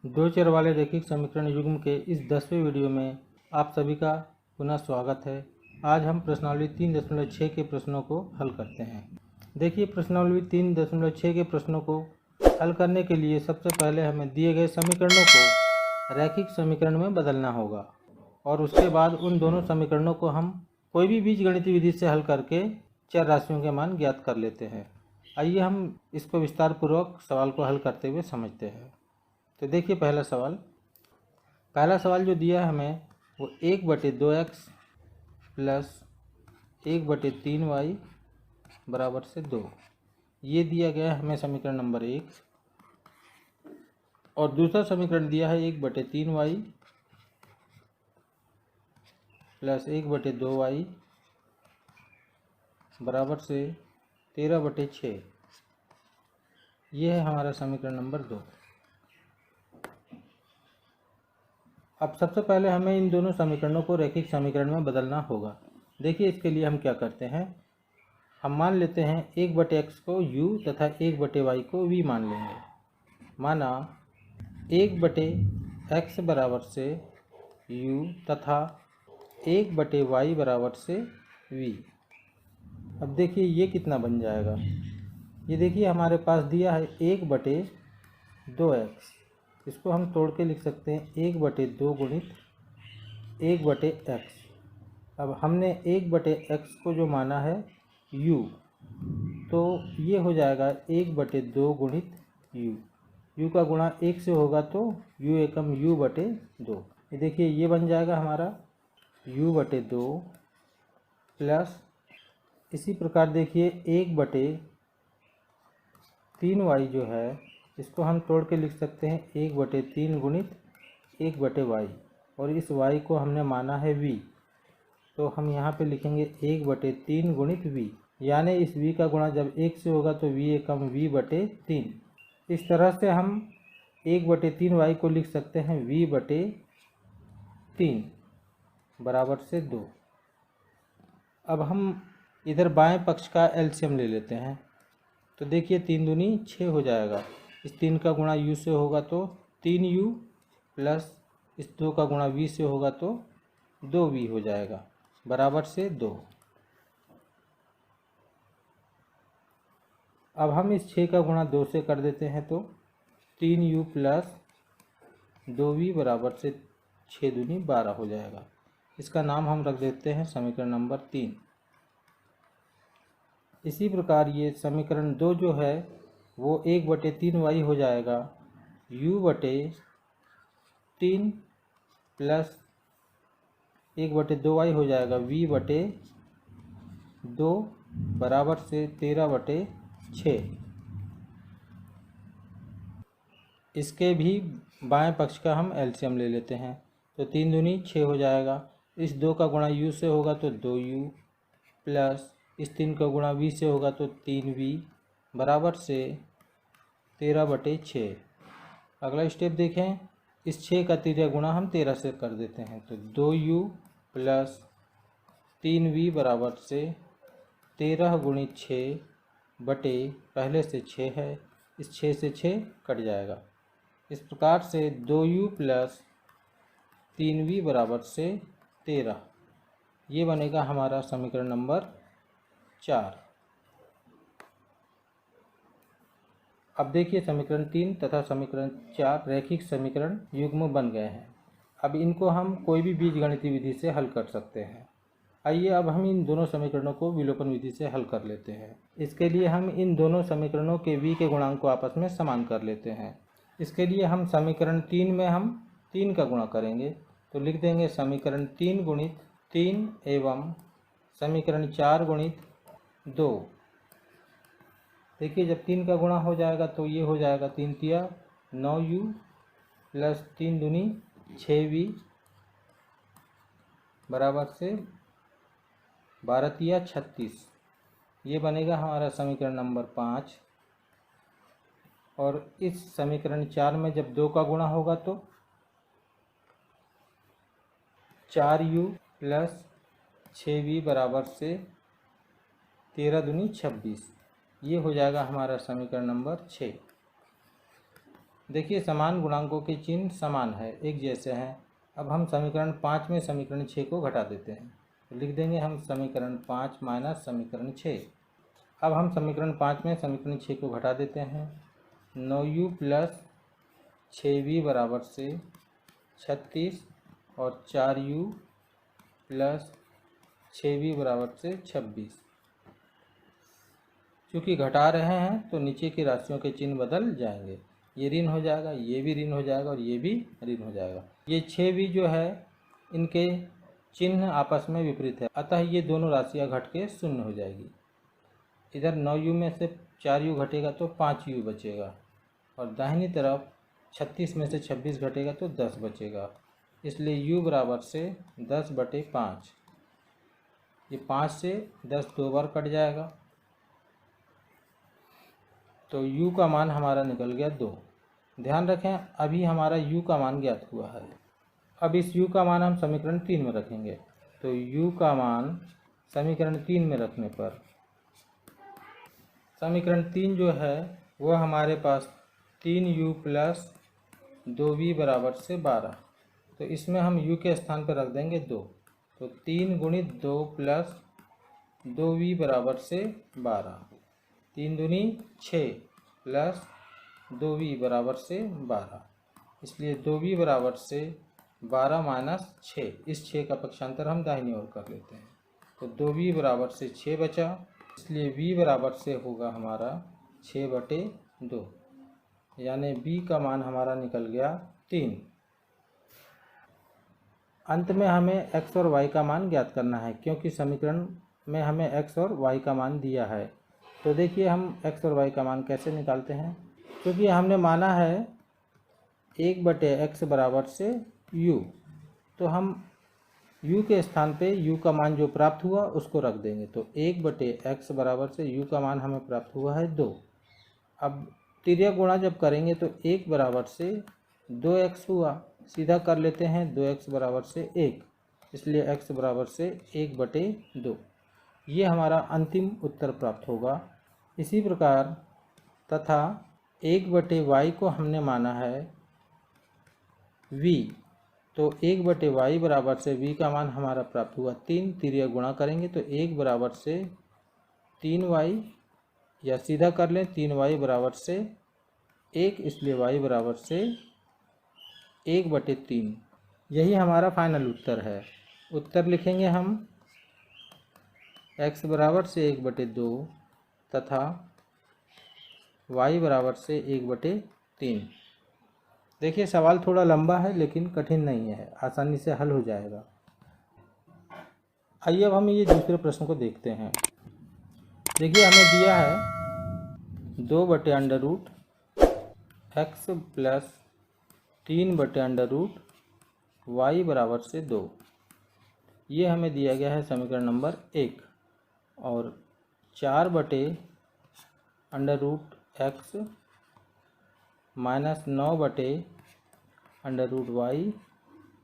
दो चर वाले रैखिक समीकरण युग्म के इस 10वें वीडियो में आप सभी का पुनः स्वागत है। आज हम प्रश्नावली 3.6 के प्रश्नों को हल करते हैं। देखिए, प्रश्नावली 3.6 के प्रश्नों को हल करने के लिए सबसे पहले हमें दिए गए समीकरणों को रैखिक समीकरण में बदलना होगा और उसके बाद उन दोनों समीकरणों को हम कोई भी बीजगणितीय विधि से हल करके चर राशियों के मान ज्ञात कर लेते हैं। आइए हम इसको विस्तार पूर्वक सवाल को हल करते हुए समझते हैं। तो देखिए, पहला सवाल जो दिया है हमें वो 1/2x प्लस 1/3y बराबर से 2, ये दिया गया है हमें समीकरण नंबर 1। और दूसरा समीकरण दिया है 1/3y प्लस 1/2y बराबर से 13/6, ये है हमारा समीकरण नंबर 2। अब सबसे पहले हमें इन दोनों समीकरणों को रैखिक समीकरण में बदलना होगा। देखिए, इसके लिए हम क्या करते हैं, हम मान लेते हैं 1/x को u तथा 1/y को v मान लेंगे। माना 1/x बराबर से u तथा 1/y बराबर से v। अब देखिए ये कितना बन जाएगा, ये देखिए हमारे पास दिया है 1/2x, इसको हम तोड़ के लिख सकते हैं 1/2 गुणित 1/x। अब हमने 1/x को जो माना है u, तो ये हो जाएगा 1/2 गुणित u का गुणा 1 से होगा तो u एकम u/2। ये देखिए ये बन जाएगा हमारा u/2 प्लस, इसी प्रकार देखिए 1/3y जो है इसको हम तोड़ के लिख सकते हैं 1/3 गुणित 1/y, और इस y को हमने माना है v, तो हम यहाँ पे लिखेंगे 1/3 गुणित v, यानी इस v का गुणा जब 1 से होगा तो v एकम v/3। इस तरह से हम 1/3y को लिख सकते हैं v/3 बराबर से 2। अब हम इधर बाएं पक्ष का एलसीएम ले लेते हैं, तो देखिए 3 दूनी 6 हो जाएगा। इस 3 का गुणा u से होगा तो 3u प्लस इस 2 का गुणा v से होगा तो 2v हो जाएगा बराबर से 2। अब हम इस 6 का गुणा 2 से कर देते हैं तो 3u प्लस 2v बराबर से 6 दूनी 12 हो जाएगा। इसका नाम हम रख देते हैं समीकरण नंबर 3। इसी प्रकार ये समीकरण 2 जो है वो 1/3y हो जाएगा u/3 प्लस 1/2y हो जाएगा v/2 बराबर से 13/6। इसके भी बाएं पक्ष का हम एलसीएम ले लेते हैं, तो 3 दूनी 6 हो जाएगा। इस 2 का गुणा u से होगा तो 2u प्लस इस 3 का गुणा v से होगा तो 3v बराबर से 13/6। अगला स्टेप देखें, इस 6 का तिर्या गुणा हम 13 से कर देते हैं, तो 2u प्लस 3v बराबर से 13 गुणित 6 बटे पहले से 6 है, इस 6 से 6 कट जाएगा। इस प्रकार से 2u प्लस 3v बराबर से 13, ये बनेगा हमारा समीकरण नंबर 4। अब देखिए समीकरण 3 तथा समीकरण 4 रैखिक समीकरण युग्म बन गए हैं। अब इनको हम कोई भी बीजगणितीय विधि से हल कर सकते हैं। आइए अब हम इन दोनों समीकरणों को विलोपन विधि से हल कर लेते हैं। इसके लिए हम इन दोनों समीकरणों के v के गुणांक को आपस में समान कर लेते हैं। इसके लिए हम समीकरण 3 में हम 3 का गुणा करेंगे, तो लिख देंगे समीकरण 3 गुणित 3 एवं समीकरण 4 गुणित 2। देखिए जब 3 का गुणा हो जाएगा तो ये हो जाएगा 3 तिया 9u प्लस 3 दूनी 6v बराबर से 12 तिया 36, ये बनेगा हमारा समीकरण नंबर 5। और इस समीकरण 4 में जब 2 का गुणा होगा तो 4u प्लस 6v बराबर से 13 दूनी 26, ये हो जाएगा हमारा समीकरण नंबर 6। देखिए समान गुणांकों के चिन्ह समान है, एक जैसे हैं। अब हम समीकरण 5 में समीकरण 6 को घटा देते हैं। तो लिख देंगे हम समीकरण 5 माइनस समीकरण 6। अब हम समीकरण 5 में समीकरण 6 को घटा देते हैं। 9u प्लस 6v बराबर से 36 और 4u प्लस 6v बराबर से 26। चूँकि घटा रहे हैं तो नीचे की राशियों के चिन्ह बदल जाएंगे। ये ऋण हो जाएगा, ये भी ऋण हो जाएगा और ये भी ऋण हो जाएगा। ये 6v जो है इनके चिन्ह आपस में विपरीत है, अतः ये दोनों राशियाँ घट के शून्य हो जाएगी। इधर 9u में से 4u घटेगा तो 5u बचेगा और दाहिनी तरफ 36 में से 26 घटेगा तो 10 बचेगा। इसलिए u बराबर से 10/5। ये 5 से 10 दो बार कट जाएगा तो u का मान हमारा निकल गया 2। ध्यान रखें अभी हमारा u का मान ज्ञात हुआ है। अब इस u का मान हम समीकरण 3 में रखेंगे। तो u का मान समीकरण 3 में रखने पर समीकरण 3 जो है वह हमारे पास 3u प्लस 2v बराबर से 12। तो इसमें हम u के स्थान पर रख देंगे 2। तो 3 गुणित 2 प्लस 2v बराबर से 12। 3 दूनी 6 प्लस 2v बराबर से 12। इसलिए 2v बराबर से 12 माइनस 6। इस 6 का पक्षांतर हम दाहिनी ओर कर लेते हैं। तो 2v बराबर से 6 बचा, इसलिए v बराबर से होगा हमारा 6/2, यानी b का मान हमारा निकल गया 3। अंत में हमें x और y का मान ज्ञात करना है, क्योंकि समीकरण में हमें x और y का मान दिया है। तो देखिए हम x और y का मान कैसे निकालते हैं। क्योंकि हमने माना है 1/x बराबर से u, तो हम u के स्थान पे u का मान जो प्राप्त हुआ उसको रख देंगे। तो 1/x बराबर से u का मान हमें प्राप्त हुआ है 2। अब तिर्यक गुणा जब करेंगे तो 1 बराबर से 2x हुआ, सीधा कर लेते हैं 2x बराबर से 1, इसलिए x बराबर से 1/2। ये हमारा अंतिम उत्तर प्राप्त होगा। इसी प्रकार तथा 1/y को हमने माना है v, तो 1/y बराबर से v का मान हमारा प्राप्त हुआ 3। तिर्यक गुणा करेंगे तो 1 बराबर से 3y, या सीधा कर लें 3y बराबर से 1, इसलिए y बराबर से 1/3। यही हमारा फाइनल उत्तर है। उत्तर लिखेंगे हम x बराबर से 1/2 तथा y बराबर से 1/3। देखिए सवाल थोड़ा लंबा है लेकिन कठिन नहीं है, आसानी से हल हो जाएगा। आइए अब हम ये दूसरे प्रश्न को देखते हैं। देखिए हमें दिया है 2/√x प्लस 3/√y बराबर से 2। ये हमें दिया गया है समीकरण नंबर 1। और 4/√x माइनस 9/√y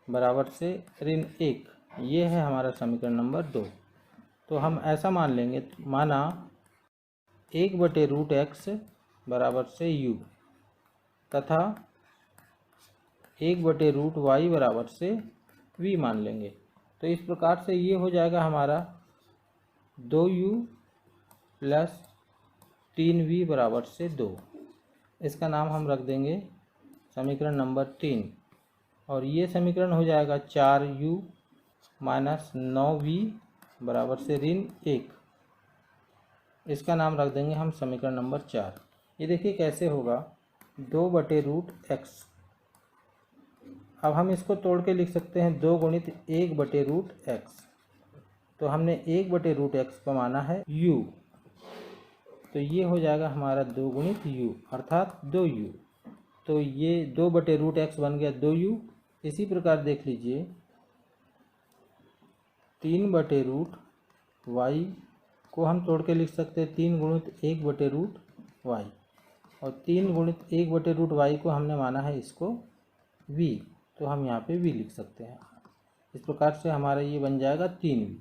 बराबर से -1, ये है हमारा समीकरण नंबर 2। तो हम ऐसा मान लेंगे, माना 1/√x बराबर से u तथा 1/√y बराबर से v मान लेंगे। तो इस प्रकार से ये हो जाएगा हमारा 2u प्लस 3v बराबर से 2। इसका नाम हम रख देंगे समीकरण नंबर 3। और ये समीकरण हो जाएगा 4u माइनस 9v बराबर से -1। इसका नाम रख देंगे हम समीकरण नंबर 4। ये देखिए कैसे होगा 2/√x। अब हम इसको तोड़ के लिख सकते हैं 2 गुणित 1/√x। तो हमने 1/√x को माना है u, तो ये हो जाएगा हमारा 2 गुणित u अर्थात 2u। तो ये 2/√x बन गया 2u। इसी प्रकार देख लीजिए 3/√y को हम तोड़ के लिख सकते हैं 3 गुणित 1/√y, और 3 गुणित 1/√y को हमने माना है इसको v, तो हम यहाँ पे v लिख सकते हैं। इस प्रकार से हमारा ये बन जाएगा 3v।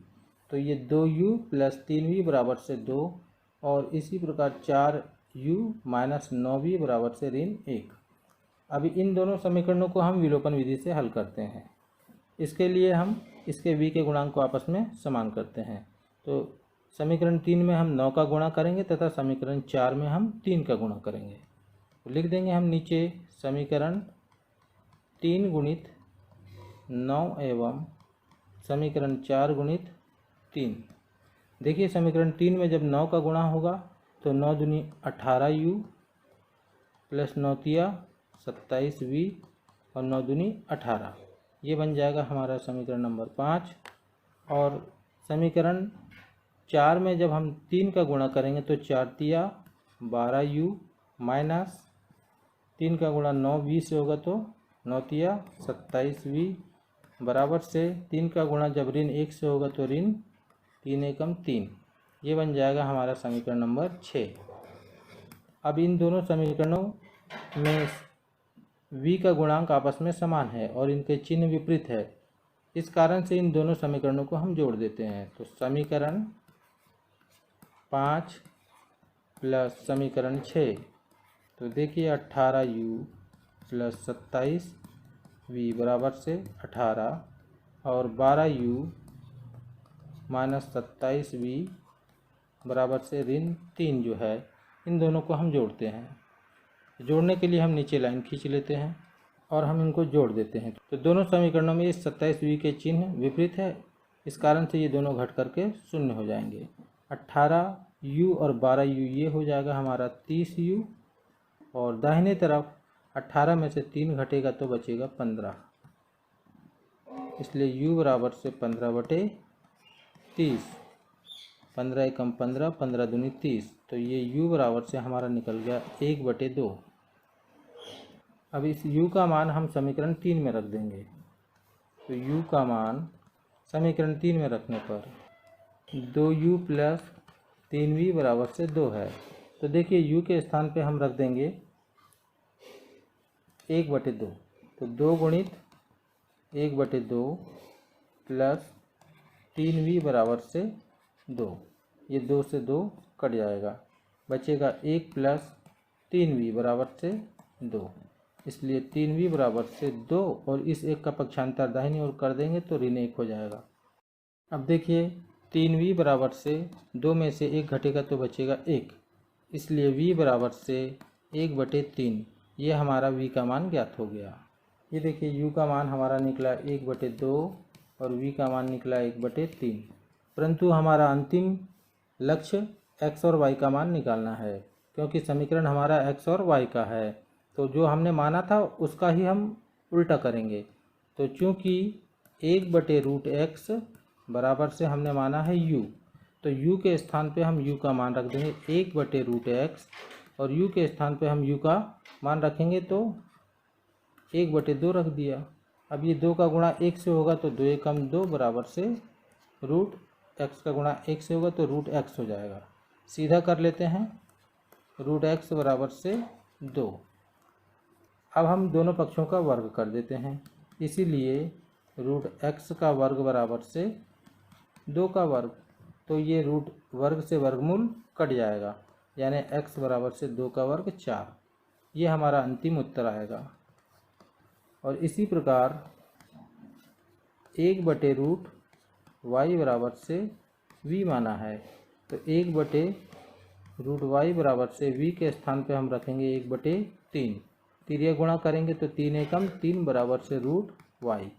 तो ये 2u प्लस 3v बराबर से 2, और इसी प्रकार 4u माइनस 9v बराबर से -1। अभी इन दोनों समीकरणों को हम विलोपन विधि से हल करते हैं। इसके लिए हम इसके v के गुणांक को आपस में समान करते हैं। तो समीकरण 3 में हम 9 का गुणा करेंगे तथा समीकरण 4 में हम 3 का गुणा करेंगे। तो लिख देंगे हम नीचे समीकरण 3 गुणित 9 एवं समीकरण 4 गुणित 3। देखिए समीकरण 3 में जब 9 का गुणा होगा तो 9 दूनी 18u प्लस 9 तिया 27v और 9 दूनी 18, ये बन जाएगा हमारा समीकरण नंबर 5। और समीकरण 4 में जब हम 3 का गुणा करेंगे तो 4 तिया 12u माइनस 3 का गुणा 9v से होगा तो 9 तिया 27v बराबर से 3 का गुणा जब ऋण 1 से होगा तो ऋण 3 एकम 3, ये बन जाएगा हमारा समीकरण नंबर 6। अब इन दोनों समीकरणों में v का गुणांक आपस में समान है और इनके चिन्ह विपरीत है, इस कारण से इन दोनों समीकरणों को हम जोड़ देते हैं। तो समीकरण 5 प्लस समीकरण 6, तो देखिए 18u प्लस 27v बराबर से 18 और 12u माइनस 27v बराबर से ऋण 3 जो है, इन दोनों को हम जोड़ते हैं। जोड़ने के लिए हम नीचे लाइन खींच लेते हैं और हम इनको जोड़ देते हैं। तो दोनों समीकरणों में इस 27v के चिन्ह विपरीत है, इस कारण से ये दोनों घट करके शून्य हो जाएंगे। 18u और 12u ये हो जाएगा हमारा 30u और दाहिने तरफ 18 में से 3 घटेगा तो बचेगा 15, इसलिए u बराबर से 15/30। 15 एकम 15, 15 दूनी 30, तो ये u बराबर से हमारा निकल गया 1/2। अब इस u का मान हम समीकरण 3 में रख देंगे। तो u का मान समीकरण 3 में रखने पर 2u प्लस 3v बराबर से 2 है। तो देखिए u के स्थान पे हम रख देंगे 1/2, तो 2 गुणित 1/2 प्लस 3v बराबर से 2, ये 2 से 2 कट जाएगा, बचेगा 1 प्लस 3v बराबर से 2, इसलिए 3v बराबर से 2 और इस 1 का पक्षांतर दाहिनी ओर कर देंगे तो ऋण 1 हो जाएगा। अब देखिए 3v बराबर से 2 में से 1 घटेगा तो बचेगा 1, इसलिए v बराबर से 1/3, ये हमारा v का मान ज्ञात हो गया। ये देखिए u का मान हमारा निकला 1/2 और v का मान निकला 1/3, परंतु हमारा अंतिम लक्ष्य x और y का मान निकालना है, क्योंकि समीकरण हमारा x और y का है, तो जो हमने माना था उसका ही हम उल्टा करेंगे। तो चूंकि 1/√x बराबर से हमने माना है u, तो u के स्थान पे हम u का मान रख देंगे 1/√x और u के स्थान पे हम u का मान रखेंगे तो 1/2 रख दिया। अब ये 2 का गुणा 1 से होगा तो 2 एकम 2 बराबर से √x का गुणा 1 से होगा तो √x हो जाएगा। सीधा कर लेते हैं, √x बराबर से 2। अब हम दोनों पक्षों का वर्ग कर देते हैं, इसीलिए √x का वर्ग बराबर से 2 का वर्ग, तो ये रूट वर्ग से वर्गमूल कट जाएगा, यानी x बराबर से 2 का वर्ग 4, ये हमारा अंतिम उत्तर आएगा। और इसी प्रकार 1/√y बराबर से v माना है, तो 1/√y बराबर से v के स्थान पे हम रखेंगे 1/3, तिर्यक गुणा करेंगे तो 3 एकम 3 बराबर से √y,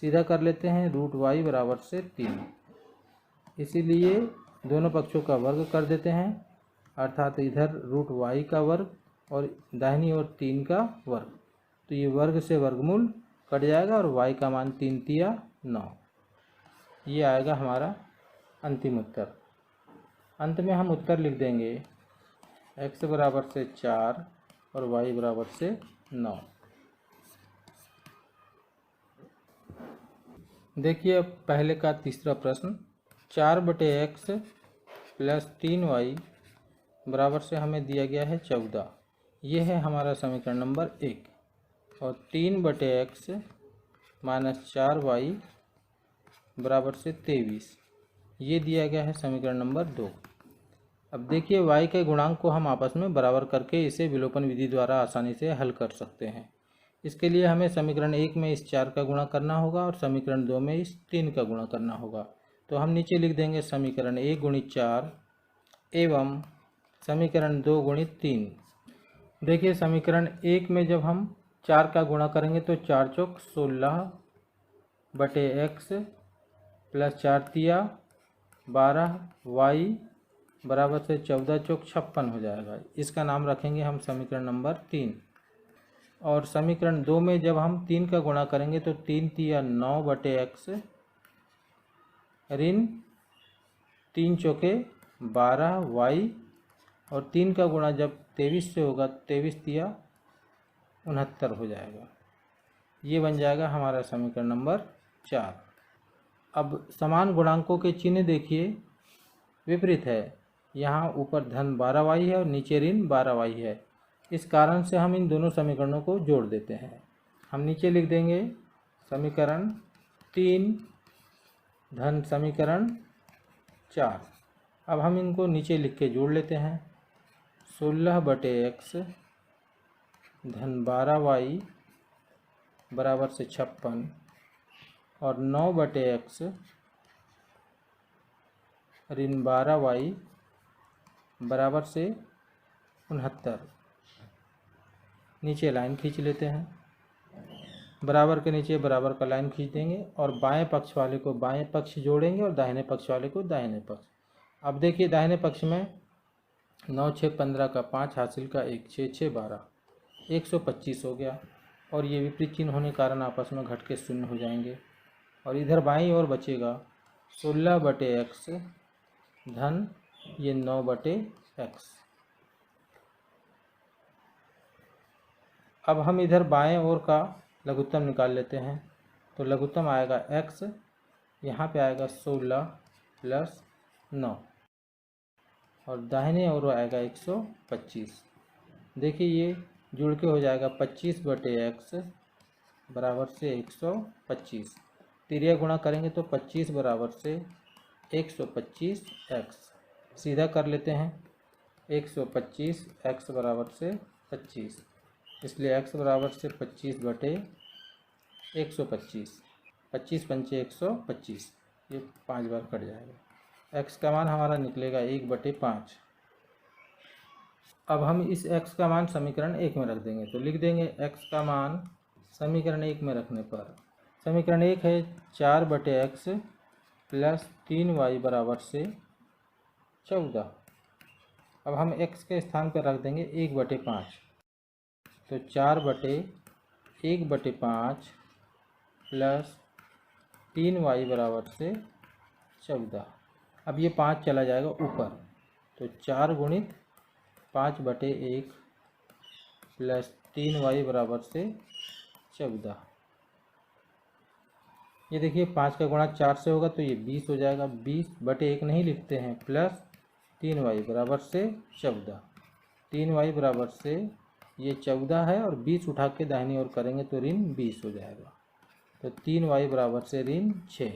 सीधा कर लेते हैं, √y बराबर से 3, इसीलिए दोनों पक्षों का वर्ग कर देते हैं, अर्थात इधर √y का वर्ग और दाहिनी ओर 3 का वर्ग, तो ये वर्ग से वर्गमूल कट जाएगा और y का मान 3 तिया 9, ये आएगा हमारा अंतिम उत्तर। अंत में हम उत्तर लिख देंगे x बराबर से 4 और y बराबर से 9। देखिए अब पहले का तीसरा प्रश्न, 4/x प्लस 3y बराबर से हमें दिया गया है 14, ये है हमारा समीकरण नंबर 1, और 3/x माइनस 4y बराबर से 23, ये दिया गया है समीकरण नंबर 2। अब देखिए y के गुणांक को हम आपस में बराबर करके इसे विलोपन विधि द्वारा आसानी से हल कर सकते हैं। इसके लिए हमें समीकरण 1 में इस 4 का गुणा करना होगा और समीकरण 2 में इस 3 का गुणा करना होगा। तो हम नीचे लिख देंगे समीकरण 1 गुणित 4 एवं समीकरण 2 गुणित 3। देखिए समीकरण 1 में जब हम 4 का गुणा करेंगे तो 4 चौक 16 बटे x प्लस 4 तिया 12 y बराबर से 14 चौक 56 हो जाएगा। इसका नाम रखेंगे हम समीकरण नंबर 3। और समीकरण 2 में जब हम 3 का गुणा करेंगे तो 3 तिया 9 बटे x ऋण 3 चौके 12 y और 3 का गुणा जब 23 से होगा 23 तिया 69 हो जाएगा। ये बन जाएगा हमारा समीकरण नंबर 4। अब समान गुणांकों के चिन्ह देखिए विपरीत है। यहाँ ऊपर धन 12y है और नीचे ऋण 12y है। इस कारण से हम इन दोनों समीकरणों को जोड़ देते हैं। हम नीचे लिख देंगे समीकरण 3 धन समीकरण 4। अब हम इनको नीचे लिख के जोड़ लेते हैं। 16 बटे x धन 12y बराबर से 56 और 9 बटे x ऋण 12y बराबर से 69। नीचे लाइन खींच लेते हैं। बराबर के नीचे बराबर का लाइन खींच देंगे और बाएं पक्ष वाले को बाएं पक्ष जोड़ेंगे और दाहिने पक्ष वाले को दाहिने पक्ष। अब देखिए दाहिने पक्ष में 9 6 15 का 5 हासिल का 1 6 6 12 125 हो गया। और ये विपरीत चिन्ह होने के कारण आपस में घट के शून्य हो जाएंगे। और इधर बाईं ओर बचेगा 16 बटे x धन ये 9 बटे x। अब हम इधर बाएं ओर का लघुत्तम निकाल लेते हैं। तो लघुत्तम आएगा x, यहाँ पे आएगा 16 प्लस 9 और दाहिने ओर आएगा 125। देखिए ये जुड़ के हो जाएगा 25 बटे x बराबर से 125। तिर्या गुणा करेंगे तो 25 बराबर से 125x। सीधा कर लेते हैं 125x बराबर से 25, इसलिए x बराबर से 25 बटे 125। 25 पंचे 125, ये 5 बार कट जाएगा। x का मान हमारा निकलेगा 1 बटे 5। अब हम इस x का मान समीकरण 1 में रख देंगे। तो लिख देंगे x का मान समीकरण 1 में रखने पर समीकरण 1 है 4 बटे x प्लस 3y बराबर से 14। अब हम x के स्थान पर रख देंगे 1 बटे 5। तो 4 बटे 1 बटे 5 प्लस 3y बराबर से 14। अब ये 5 चला जाएगा ऊपर, तो 4 गुणित 5 बटे 1 प्लस 3y बराबर से 14। ये देखिए 5 का गुणा 4 से होगा तो ये 20 हो जाएगा। 20 बटे 1 नहीं लिखते हैं, प्लस 3y बराबर से 14। 3y बराबर से ये 14 है और 20 उठा के दाहिनी ओर करेंगे तो ऋण 20 हो जाएगा। तो 3y बराबर से ऋण 6,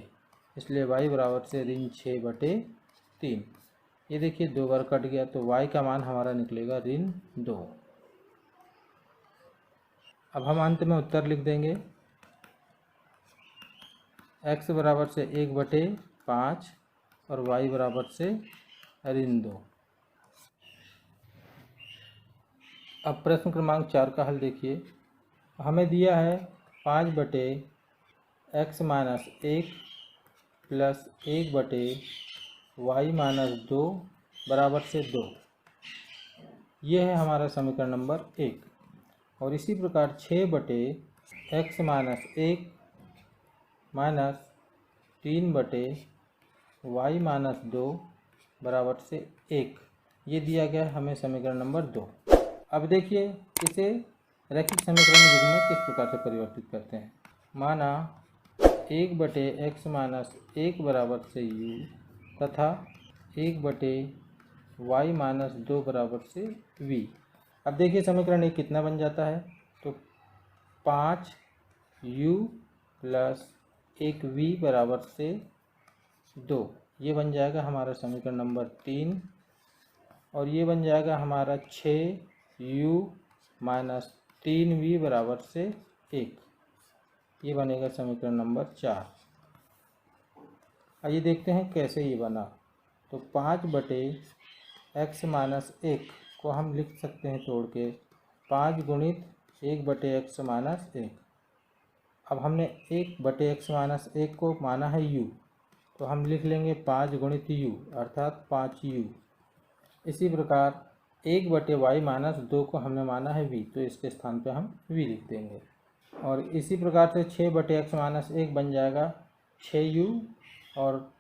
इसलिए y बराबर से ऋण 6 बटे 3। ये देखिए 2 बार कट गया, तो y का मान हमारा निकलेगा ऋण 2। अब हम अंत में उत्तर लिख देंगे x बराबर से 1 बटे 5 और y बराबर से ऋण 2। अब प्रश्न क्रमांक 4 का हल देखिए। हमें दिया है 5 बटे x माइनस 1 प्लस 1 बटे y माइनस 2 बराबर से 2। ये है हमारा समीकरण नंबर 1। और इसी प्रकार 6 बटे x माइनस 1 माइनस 3 बटे y माइनस 2 बराबर से 1, ये दिया गया है हमें समीकरण नंबर 2। अब देखिए इसे रैखिक समीकरण युग्म में किस प्रकार से परिवर्तित करते हैं। माना 1 बटे x माइनस 1 बराबर से u तथा 1 बटे y माइनस 2 बराबर से v। अब देखिए समीकरण 1 कितना बन जाता है, तो 5u प्लस 1v बराबर से 2, ये बन जाएगा हमारा समीकरण नंबर 3। और ये बन जाएगा हमारा 6u माइनस 3v बराबर से 1, ये बनेगा समीकरण नंबर 4। आइए देखते हैं कैसे ये बना। तो 5/x-1 को हम लिख सकते हैं तोड़ के 5 गुणित 1/x-1। अब हमने 1/x-1 को माना है u, तो हम लिख लेंगे 5 गुणित u अर्थात 5u। इसी प्रकार 1/y-2 को हमने माना है v, तो इसके स्थान पे हम v लिख देंगे। और इसी प्रकार से 6/x-1 बन जाएगा 6u और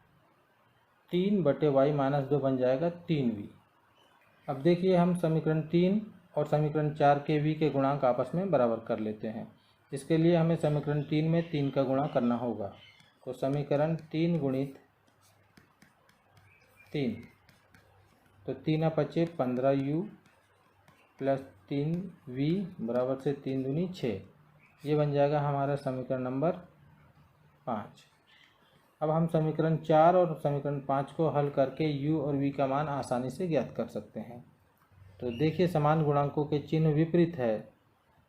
3/y-2 बन जाएगा 3v। अब देखिए हम समीकरण 3 और समीकरण 4 के v के गुणांक आपस में बराबर कर लेते हैं। इसके लिए हमें समीकरण 3 में 3 का गुणा करना होगा। तो समीकरण 3 गुणित 3, तो 3 पचे 15u प्लस 3v बराबर से 3 दूनी 6, ये बन जाएगा हमारा समीकरण नंबर 5। अब हम समीकरण 4 और समीकरण 5 को हल करके u और v का मान आसानी से ज्ञात कर सकते हैं। तो देखिए समान गुणांकों के चिन्ह विपरीत है,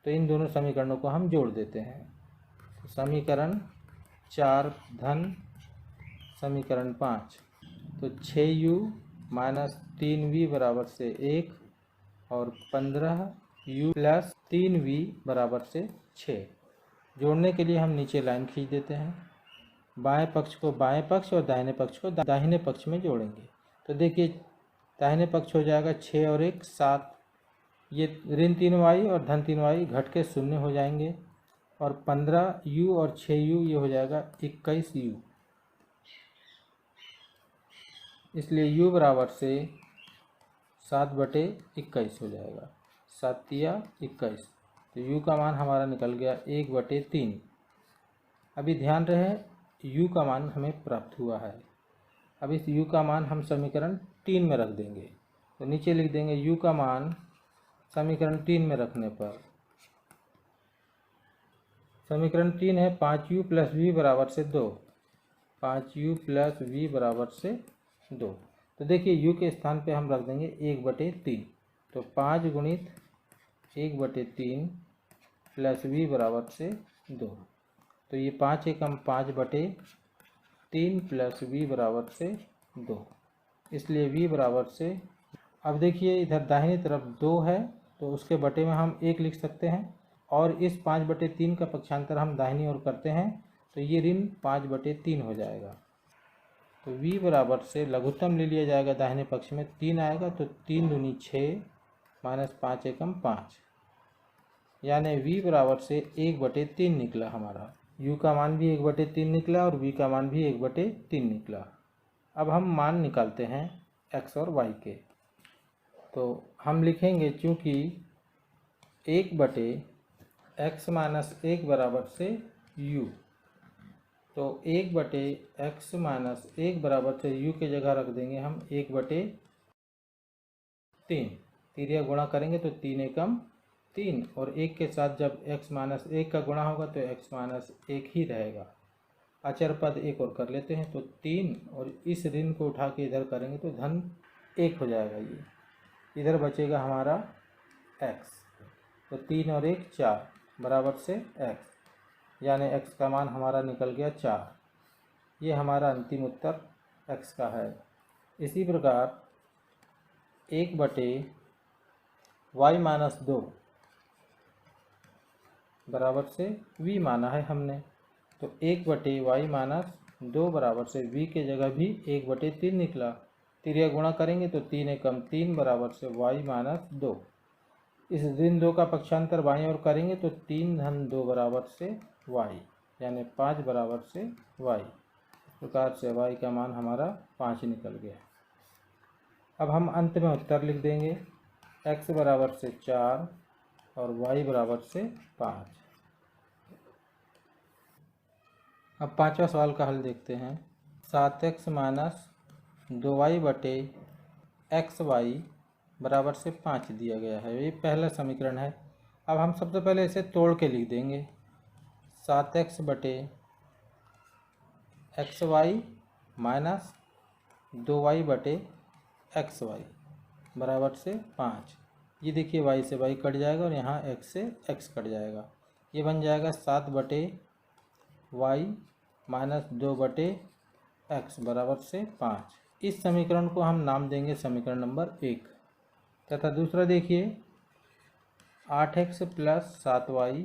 तो इन दोनों समीकरणों को हम जोड़ देते हैं। तो समीकरण 4 धन समीकरण 5, तो 6u माइनस 3v बराबर से 1 और 15u प्लस 3v बराबर से 6। जोड़ने के लिए हम नीचे लाइन खींच देते हैं। बाएं पक्ष को बाएं पक्ष और दाहिने पक्ष को दाहिने पक्ष में जोड़ेंगे। तो देखिए दाहिने पक्ष हो जाएगा 6 और 1 7, ये ऋण 3y और धन 3y घट के 0 हो जाएंगे, और 15u और 6u ये हो जाएगा 21u। इसलिए u बराबर से 7/21 हो जाएगा, 7 21। तो u का मान हमारा निकल गया 1/3। अभी ध्यान रहे u का मान हमें प्राप्त हुआ है। अब इस u का मान हम समीकरण 3 में रख देंगे। तो नीचे लिख देंगे u का मान समीकरण 3 में रखने पर, समीकरण 3 है 5u प्लस v बराबर से 2, 5u प्लस v बराबर से 2। तो देखिए u के स्थान पे हम रख देंगे 1/3। तो 5 गुणित 1/3 प्लस v बराबर से 2। तो ये 5 एकम 5/3 प्लस v बराबर से 2, इसलिए v बराबर से, अब देखिए इधर दाहिनी तरफ 2 है तो उसके बटे में हम 1 लिख सकते हैं, और इस 5/3 का पक्षांतर हम दाहिनी ओर करते हैं तो ये ऋण 5/3 हो जाएगा। तो v बराबर से लघुत्तम ले लिया जाएगा, दाहिने पक्ष में 3 आएगा, तो 3 दूनी 6 माइनस 5 एकम 5, यानी v बराबर से 1/3 निकला हमारा। u का मान भी 1/3 निकला और v का मान भी 1/3 निकला। अब हम मान निकालते हैं x और y के। तो हम लिखेंगे चूँकि 1/x-1 बराबर से u, तो 1/x-1 बराबर से u के जगह रख देंगे हम 1/3। तिर्या गुणा करेंगे तो 3 एकम 3, और 1 के साथ जब x-1 का गुणा होगा तो x-1 ही रहेगा। अचर पद 1 और कर लेते हैं, तो 3, और इस ऋण को उठा के इधर करेंगे तो धन 1 हो जाएगा। ये इधर बचेगा हमारा x, तो 3 और 1 4 बराबर से x, यानी x का मान हमारा निकल गया 4। ये हमारा अंतिम उत्तर x का है। इसी प्रकार 1/y-2 बराबर से v माना है हमने, तो 1/y-2 बराबर से v के जगह भी 1/3 निकला। तिर्या गुणा करेंगे तो 3 एकम 3 बराबर से y-2। इस ऋण 2 का पक्षांतर बाईं ओर करेंगे तो 3 धन 2 बराबर से y, यानी 5 बराबर से y। इस प्रकार से y का मान हमारा 5 निकल गया। अब हम अंत में उत्तर लिख देंगे, x बराबर से 4 और y बराबर से 5। अब पांचवा सवाल का हल देखते हैं। 7x माइनस 2y/xy बराबर से 5 दिया गया है, ये पहला समीकरण है। अब हम सबसे पहले इसे तोड़ के लिख देंगे, 7x/xy माइनस 2y/xy बराबर से 5। ये देखिए y से y कट जाएगा और यहाँ x से x कट जाएगा, ये बन जाएगा 7/y माइनस 2/x बराबर से 5। इस समीकरण को हम नाम देंगे समीकरण नंबर 1। तथा दूसरा देखिए 8x प्लस 7y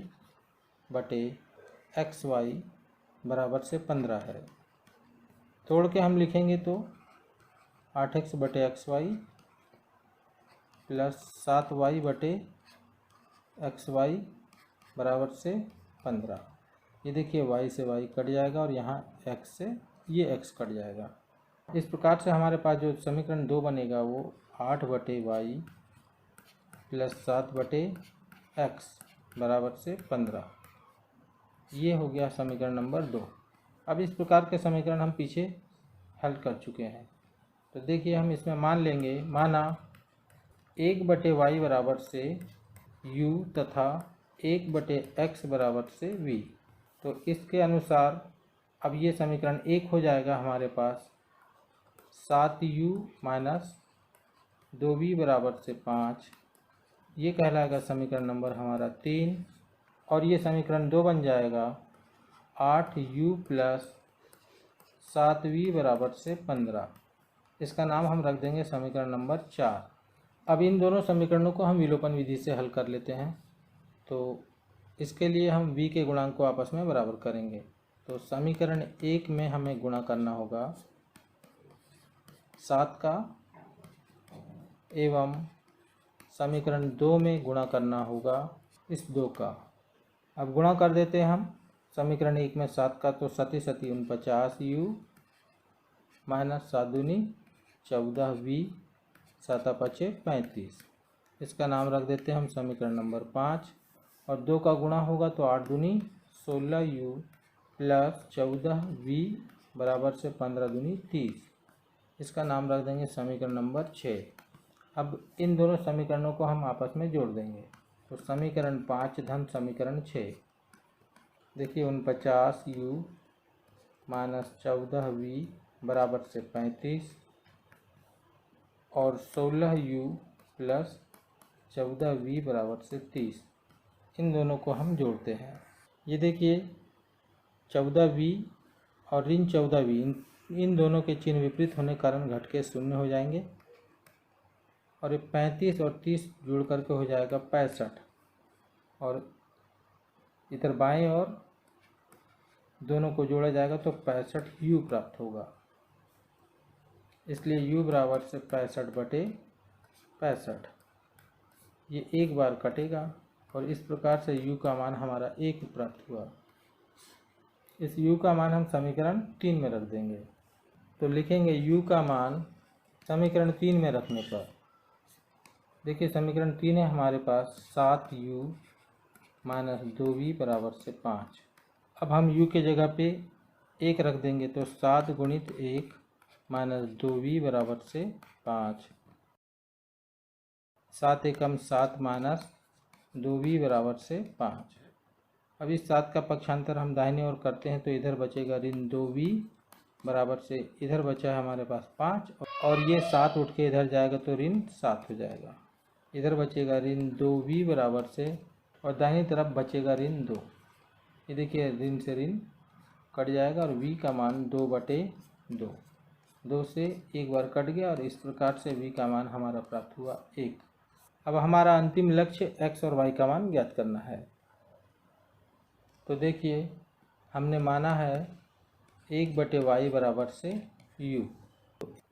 बटे xy बराबर से 15 है। तोड़ के हम लिखेंगे तो 8x बटे xy प्लस 7y बटे xy बराबर से 15। ये देखिए y से y कट जाएगा और यहाँ x से ये x कट जाएगा। इस प्रकार से हमारे पास जो समीकरण 2 बनेगा वो 8/y प्लस 7/x बराबर से 15। ये हो गया समीकरण नंबर 2। अब इस प्रकार के समीकरण हम पीछे हल कर चुके हैं। तो देखिए हम इसमें मान लेंगे, माना 1/y बराबर से u तथा 1/x बराबर से v। तो इसके अनुसार अब ये समीकरण 1 हो जाएगा हमारे पास 7u माइनस 2v बराबर से 5। ये कहलाएगा समीकरण नंबर हमारा 3। और ये समीकरण 2 बन जाएगा 8u प्लस 7v बराबर से 15। इसका नाम हम रख देंगे समीकरण नंबर 4। अब इन दोनों समीकरणों को हम विलोपन विधि से हल कर लेते हैं। तो इसके लिए हम v के गुणांक को आपस में बराबर करेंगे। तो समीकरण 1 में हमें गुणा करना होगा 7 का एवं समीकरण 2 में गुणा करना होगा इस 2 का। अब गुणा कर देते हैं हम समीकरण 1 में 7 का, तो 7 7 49u माइनस 7 दूनी 14v 7 5 35। इसका नाम रख देते हैं हम समीकरण नंबर 5। और 2 का गुणा होगा तो 8 दूनी 16u प्लस 14v बराबर से 15 दूनी 30। इसका नाम रख देंगे समीकरण नंबर 6। अब इन दोनों समीकरणों को हम आपस में जोड़ देंगे। तो समीकरण 5 धन समीकरण 6। देखिए 49u माइनस 14v बराबर से 35 और 16u प्लस 14v बराबर से 30। इन दोनों को हम जोड़ते हैं। ये देखिए 14v और ऋण 14v इन दोनों के चिन्ह विपरीत होने के कारण घट के शून्य हो जाएंगे और ये 35 और 30 जोड़ करके हो जाएगा 65। और इधर बाएं और दोनों को जोड़ा जाएगा तो 65u प्राप्त होगा। इसलिए u बराबर से 65/65। ये एक बार कटेगा और इस प्रकार से u का मान हमारा 1 प्राप्त हुआ। इस u का मान हम समीकरण 3 में रख देंगे। तो लिखेंगे u का मान समीकरण 3 में रखने पर, देखिए समीकरण 3 है हमारे पास 7u माइनस 2v बराबर से 5। अब हम u के जगह पे 1 रख देंगे तो 7 गुणित 1 माइनस 2v बराबर से 5। 7 एकम 7 माइनस 2v बराबर से 5। अब इस 7 का पक्षांतर हम दाहिने ओर करते हैं तो इधर बचेगा ऋण 2v बराबर से, इधर बचा है हमारे पास 5 और ये 7 उठ के इधर जाएगा तो ऋण 7 हो जाएगा। इधर बचेगा ऋण 2v बराबर से और दाहिनी तरफ बचेगा ऋण 2। ये देखिए ऋण से ऋण कट जाएगा और v का मान 2/2। 2 से एक बार कट गया और इस प्रकार से v का मान हमारा प्राप्त हुआ 1। अब हमारा अंतिम लक्ष्य x और y का मान ज्ञात करना है। तो देखिए हमने माना है 1/y बराबर से u।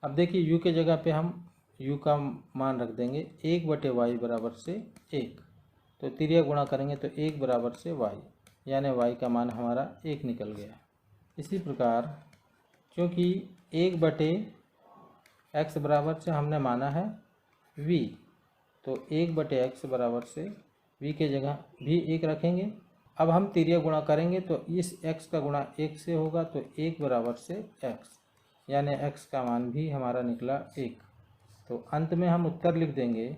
अब देखिए u के जगह पे हम u का मान रख देंगे 1/y बराबर से 1। तो तिर्यक गुणा करेंगे तो 1 बराबर से y, यानी y का मान हमारा 1 निकल गया। इसी प्रकार क्योंकि 1/x बराबर से हमने माना है v, तो 1/x बराबर से v के जगह भी 1 रखेंगे। अब हम तिर्यक गुणा करेंगे तो इस x का गुणा 1 से होगा तो 1 बराबर से x, यानी x का मान भी हमारा निकला 1। तो अंत में हम उत्तर लिख देंगे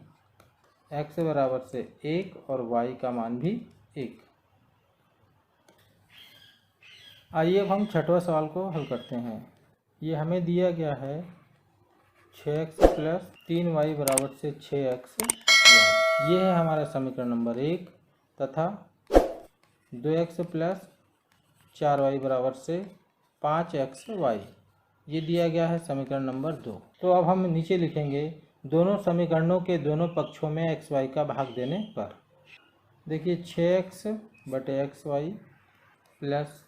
x बराबर से 1 और y का मान भी 1। आइए अब हम छठवां सवाल को हल करते हैं। ये हमें दिया गया है 6x प्लस 3y बराबर से 6xy। ये है हमारा समीकरण नंबर 1 तथा 2x प्लस 4y बराबर से 5xy। ये दिया गया है समीकरण नंबर 2। तो अब हम नीचे लिखेंगे दोनों समीकरणों के दोनों पक्षों में xy का भाग देने पर। देखिए 6x बटे xy प्लस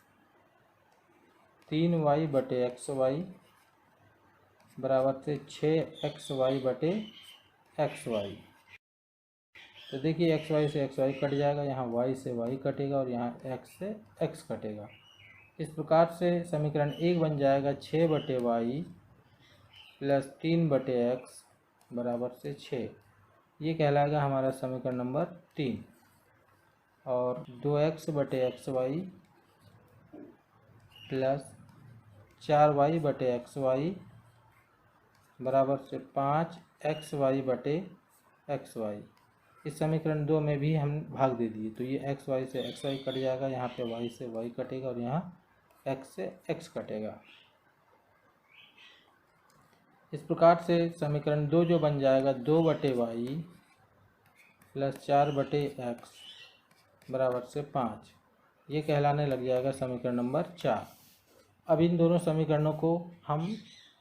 3y बटे xy बराबर से 6xy बटे xy। तो देखिए xy से xy कट जाएगा, यहाँ y से y कटेगा और यहाँ x से x कटेगा। इस प्रकार से समीकरण 1 बन जाएगा 6 बटे वाई प्लस 3 बटे एक्स बराबर से 6। ये कहलाएगा हमारा समीकरण नंबर 3। और 2x बटे एक्स वाई प्लस 4y बटे एक्स वाई बराबर से 5xy बटे एक्स वाई। इस समीकरण 2 में भी हम भाग दे दिए, तो ये xy से xy कट जाएगा, यहाँ पे y से y कटेगा और यहाँ x से x कटेगा। इस प्रकार से समीकरण 2 जो बन जाएगा 2 बटे वाई प्लस 4 बटे एक्स बराबर से 5। ये कहलाने लग जाएगा समीकरण नंबर 4। अब इन दोनों समीकरणों को हम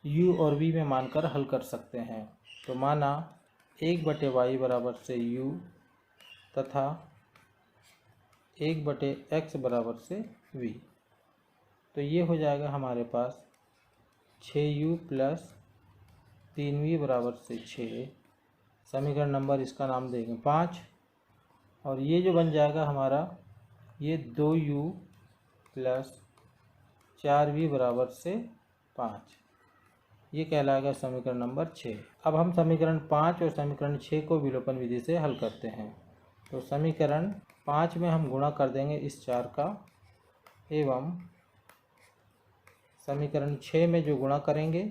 u और v में मानकर हल कर सकते हैं। तो माना 1 बटे वाई बराबर से u तथा 1 बटे x बराबर से v। तो ये हो जाएगा हमारे पास 6u प्लस 3v बराबर से 6। समीकरण नंबर इसका नाम देंगे 5। और ये जो बन जाएगा हमारा ये 2u प्लस 4v बराबर से 5। ये कहलाएगा समीकरण नंबर 6। अब हम समीकरण 5 और समीकरण 6 को विलोपन विधि से हल करते हैं। तो समीकरण 5 में हम गुणा कर देंगे इस 4 का, एवं समीकरण 6 में जो गुणा करेंगे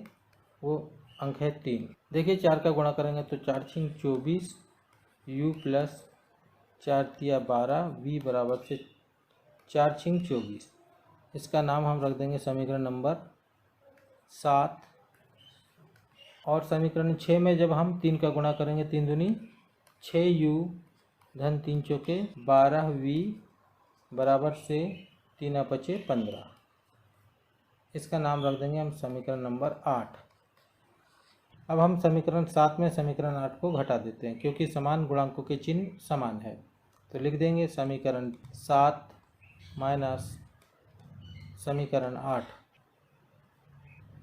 वो अंक है 3। देखिए 4 का गुणा करेंगे तो 4 छिंग 24 u प्लस 4 तिया 12 v बराबर से 4 छिंग 24। इसका नाम हम रख देंगे समीकरण नंबर 7। और समीकरण 6 में जब हम 3 का गुणा करेंगे 3 दूनी 6u धन 3 चौके 12v बराबर से 3 पचे 15। इसका नाम रख देंगे हम समीकरण नंबर 8। अब हम समीकरण 7 में समीकरण 8 को घटा देते हैं, क्योंकि समान गुणांकों के चिन्ह समान है। तो लिख देंगे समीकरण 7 माइनस समीकरण 8।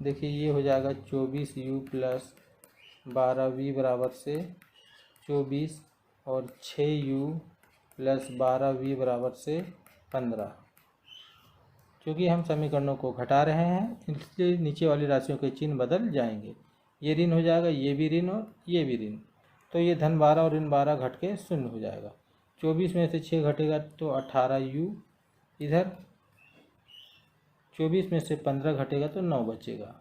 देखिए ये हो जाएगा 24u प्लस 12v बराबर से 24 और 6u प्लस 12v बराबर से 15। क्योंकि हम समीकरणों को घटा रहे हैं इसलिए नीचे वाली राशियों के चिन्ह बदल जाएंगे। ये ऋण हो जाएगा, ये भी ऋण और ये भी ऋण, तो ये धन 12 और ऋण 12 घट के शून्य हो जाएगा। 24 में से 6 घटेगा तो 18u, इधर 24 में से 15 घटेगा तो 9 बचेगा,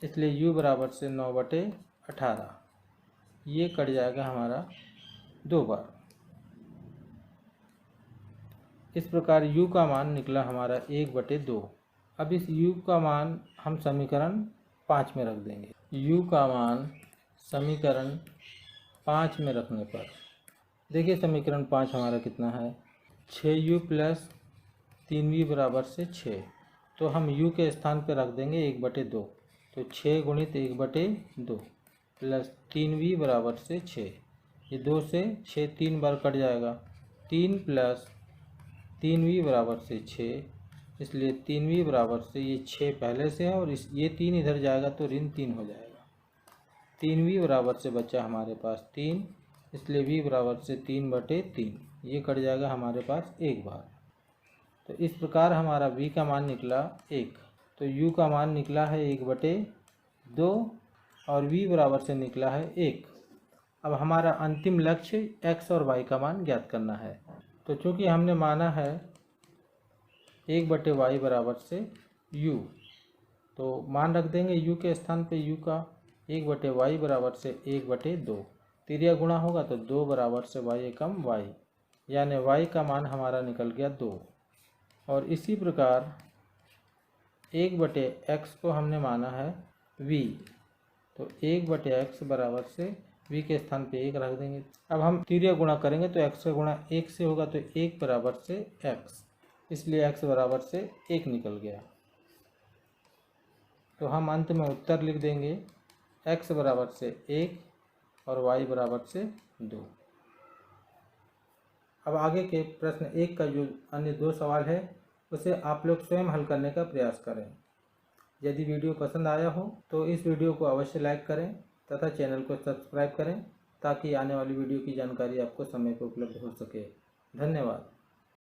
इसलिए u बराबर से 9 बटे 18। ये कट जाएगा हमारा 2 बार। इस प्रकार u का मान निकला हमारा 1 बटे 2। अब इस u का मान हम समीकरण 5 में रख देंगे। u का मान समीकरण 5 में रखने पर देखिए समीकरण 5 हमारा कितना है, 6u प्लस 3v बराबर से 6। तो हम u के स्थान पर रख देंगे 1 बटे 2। तो 6 गुणित 1 बटे 2 प्लस 3v बराबर से 6। ये 2 से 6 3 बार कट जाएगा, 3 प्लस 3v बराबर से 6। इसलिए 3v बराबर से ये 6 पहले से है और ये 3 इधर जाएगा तो ऋण 3 हो जाएगा। 3v बराबर से बचा हमारे पास 3, इसलिए v बराबर से 3 बटे 3। ये कट जाएगा हमारे पास 1 बार। तो इस प्रकार हमारा v का मान निकला 1। तो u का मान निकला है 1 बटे 2 और v बराबर से निकला है 1। अब हमारा अंतिम लक्ष्य x और y का मान ज्ञात करना है। तो चूंकि हमने माना है 1 बटे वाई बराबर से u, तो मान रख देंगे u के स्थान पे u का 1 बटे वाई बराबर से 1 बटे 2। तिरिया गुणा होगा तो 2 बराबर से y एकम y, यानी y का मान हमारा निकल गया 2। और इसी प्रकार 1 बटे x को हमने माना है v, तो 1 बटे x बराबर से v के स्थान पे 1 रख देंगे। अब हम तिर्यक गुणा करेंगे तो x का गुणा 1 से होगा तो 1 बराबर से x, इसलिए x बराबर से 1 निकल गया। तो हम अंत में उत्तर लिख देंगे x बराबर से 1 और y बराबर से 2। अब आगे के प्रश्न 1 का जो अन्य 2 सवाल है उसे आप लोग स्वयं हल करने का प्रयास करें। यदि वीडियो पसंद आया हो तो इस वीडियो को अवश्य लाइक करें तथा चैनल को सब्सक्राइब करें ताकि आने वाली वीडियो की जानकारी आपको समय पर उपलब्ध हो सके। धन्यवाद।